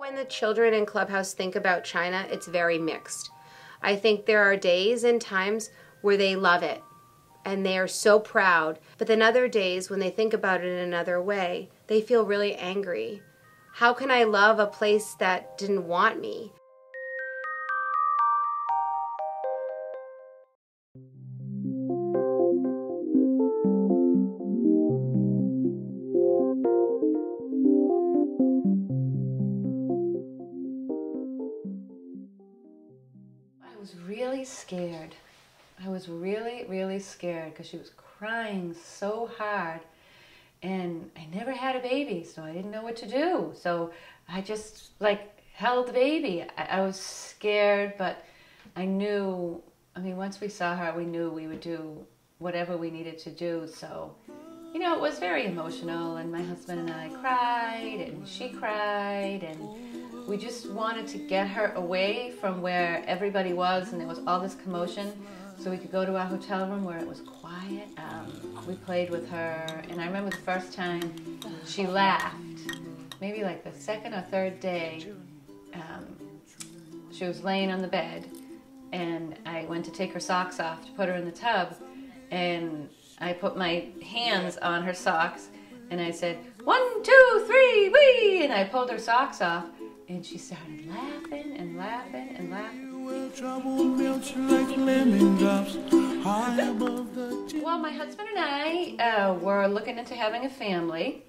When the children in Clubhouse think about China, it's very mixed. I think there are days and times where they love it and they are so proud, but then other days when they think about it in another way, they feel really angry. How can I love a place that didn't want me? I was really scared. I was really scared because she was crying so hard, and I never had a baby, so I didn't know what to do. So I just held the baby. I was scared, but I knew, once we saw her, we knew we would do whatever we needed to do. So, it was very emotional, and my husband and I cried, and she cried, and we just wanted to get her away from where everybody was and there was all this commotion, so we could go to our hotel room where it was quiet. We played with her, and I remember the first time she laughed, maybe like the second or third day. She was laying on the bed, and I went to take her socks off to put her in the tub, and I put my hands on her socks, and I said, 1, 2, 3, wee! And I pulled her socks off, and she started laughing and laughing and laughing. Well, my husband and I were looking into having a family.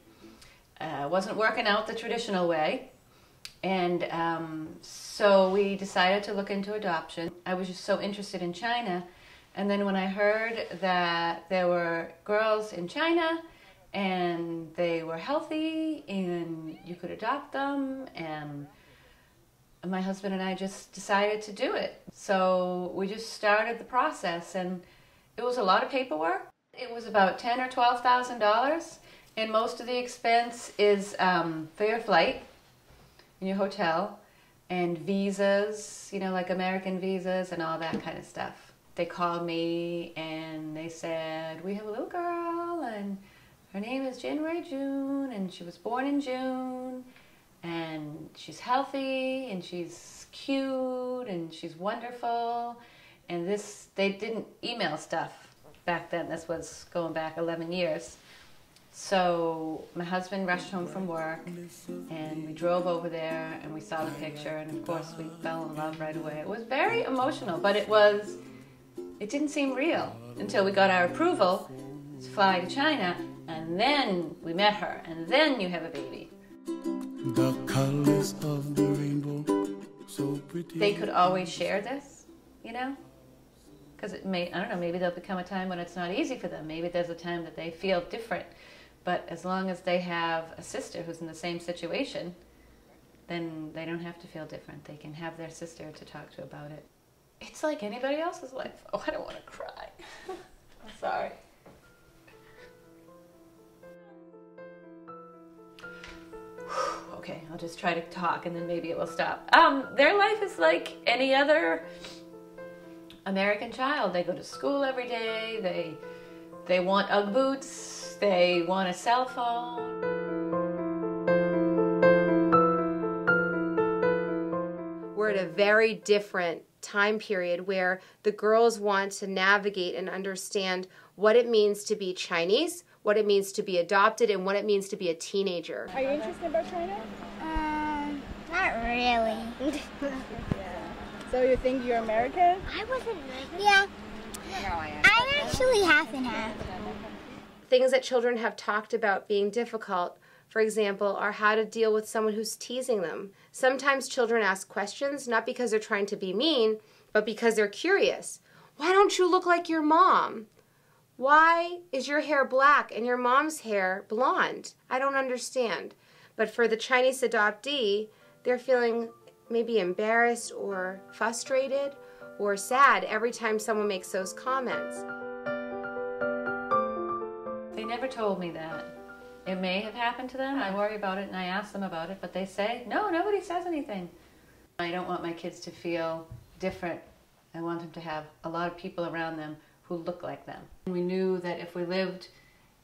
Wasn't working out the traditional way. And so we decided to look into adoption. I was just so interested in China. And then when I heard that there were girls in China and they were healthy and you could adopt them, and my husband and I just decided to do it. So we just started the process, and it was a lot of paperwork. It was about $10,000 or $12,000, and most of the expense is for your flight and your hotel and visas, like American visas and all that kind of stuff. They called me and they said, we have a little girl and her name is January June, and she was born in June, and she's healthy and she's cute and she's wonderful. And they didn't email stuff back then. This was going back 11 years. So my husband rushed home from work, and we drove over there and we saw the picture, and of course we fell in love right away. It was very emotional, but it didn't seem real until we got our approval to fly to China, and then we met her, and then you have a baby. The colors of the rainbow, so pretty. They could always share this, because I don't know, maybe there'll become a time when it's not easy for them. Maybe there's a time that they feel different. But as long as they have a sister who's in the same situation, then they don't have to feel different. They can have their sister to talk to about it. It's like anybody else's life. Oh, I don't want to cry. I'm sorry. Okay, I'll just try to talk and then maybe it will stop. Their life is like any other American child. They go to school every day. They want Ugg boots. They want a cell phone. We're at a very different time period where the girls want to navigate and understand what it means to be Chinese, what it means to be adopted, and what it means to be a teenager. Are you interested about China? Not really. So you think you're American? I wasn't nervous. Yeah. No, I'm actually half and half. Things that children have talked about being difficult, for example, are how to deal with someone who's teasing them. Sometimes children ask questions, not because they're trying to be mean, but because they're curious. Why don't you look like your mom? Why is your hair black and your mom's hair blonde? I don't understand. But for the Chinese adoptee, they're feeling maybe embarrassed or frustrated or sad every time someone makes those comments. They never told me that. It may have happened to them. I worry about it and I ask them about it, but they say, no, nobody says anything. I don't want my kids to feel different. I want them to have a lot of people around them who look like them. We knew that if we lived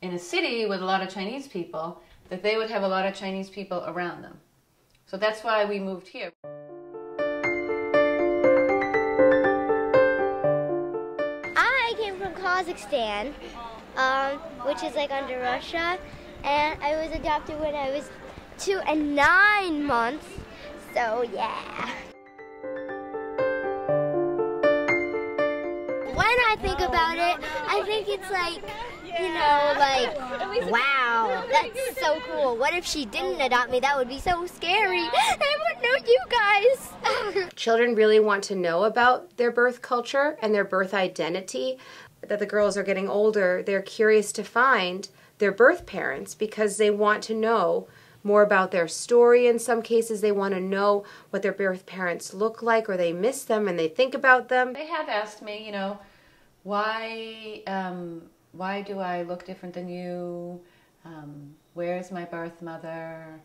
in a city with a lot of Chinese people, that they would have a lot of Chinese people around them. So that's why we moved here. I came from Kazakhstan, which is like under Russia, and I was adopted when I was 2 and 9 months, so yeah. When I think about it, I think it's like, you know, like, wow, that's so cool. What if she didn't adopt me? That would be so scary. I wouldn't know you guys. Children really want to know about their birth culture and their birth identity. That the girls are getting older, they're curious to find their birth parents because they want to know more about their story. In some cases, they want to know what their birth parents look like, or they miss them and they think about them. They have asked me, you know, why do I look different than you? Where's my birth mother?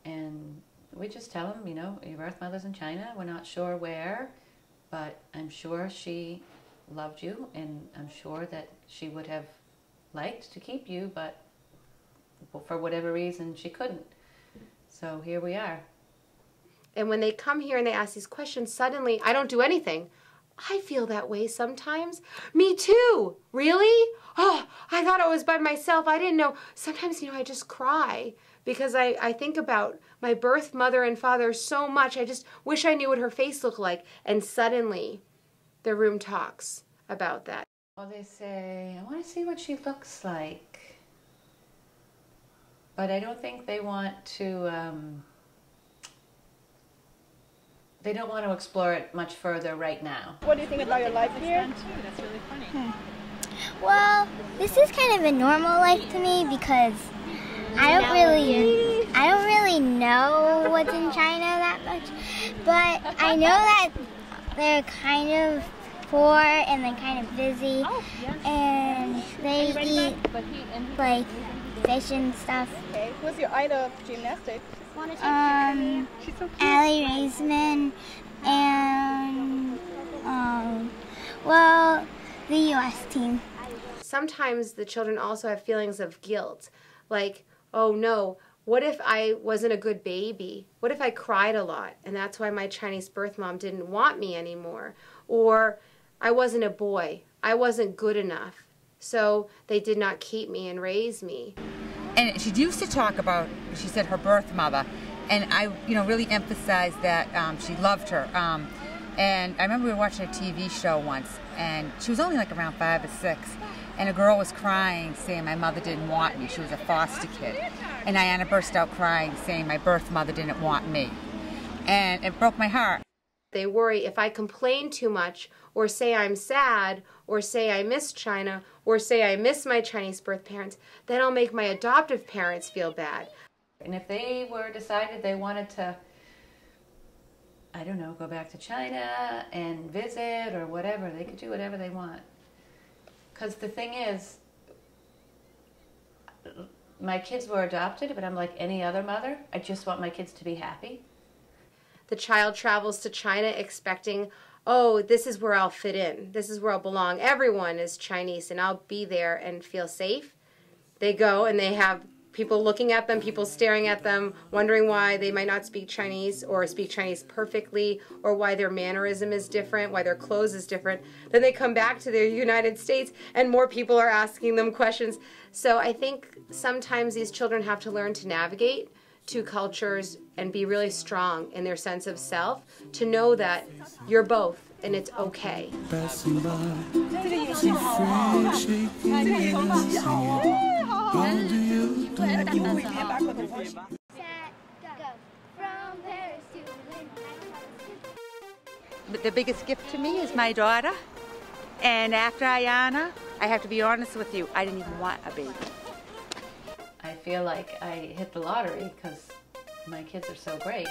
And we just tell them, you know, your birth mother's in China. We're not sure where, but I'm sure she loved you, and I'm sure that she would have liked to keep you, but for whatever reason she couldn't. So here we are. And when they come here and they ask these questions, suddenly I don't do anything. I feel that way sometimes. Me too. Really? Oh, I thought I was by myself. I didn't know. Sometimes, you know, I just cry because I think about my birth mother and father so much. I just wish I knew what her face looked like. And suddenly the room talks about that. Well, they say, I want to see what she looks like. But I don't think they want to, they don't want to explore it much further right now. What do you think about your life here? That's really funny. Well, this is kind of a normal life to me because I don't really know what's in China that much, but I know that they're kind of poor and they're kind of busy, and they eat like fish and stuff. Okay, who's your idol of gymnastics? Allie Raisman and well, the U.S. team. Sometimes the children also have feelings of guilt, like, oh no, what if I wasn't a good baby? What if I cried a lot and that's why my Chinese birth mom didn't want me anymore? Or I wasn't a boy, I wasn't good enough, so they did not keep me and raise me. And she used to talk about, she said, her birth mother, and I, really emphasized that she loved her. And I remember we were watching a TV show once, and she was only like around 5 or 6, and a girl was crying, saying my mother didn't want me. She was a foster kid. And Ayanna burst out crying, saying my birth mother didn't want me. And it broke my heart. They worry if I complain too much, or say I'm sad, or say I miss China, or say I miss my Chinese birth parents, then I'll make my adoptive parents feel bad. And if they were decided they wanted to, I don't know, go back to China and visit or whatever, they could do whatever they want. Because the thing is, my kids were adopted, but I'm like any other mother. I just want my kids to be happy. The child travels to China expecting, oh, this is where I'll fit in. This is where I'll belong. Everyone is Chinese and I'll be there and feel safe. They go and they have people looking at them, people staring at them, wondering why they might not speak Chinese or speak Chinese perfectly, or why their mannerism is different, why their clothes is different. Then they come back to their United States and more people are asking them questions. So I think sometimes these children have to learn to navigate two cultures and be really strong in their sense of self, to know that you're both and it's okay. But the biggest gift to me is my daughter. And after Ayanna, I have to be honest with you, I didn't even want a baby. I feel like I hit the lottery because my kids are so great.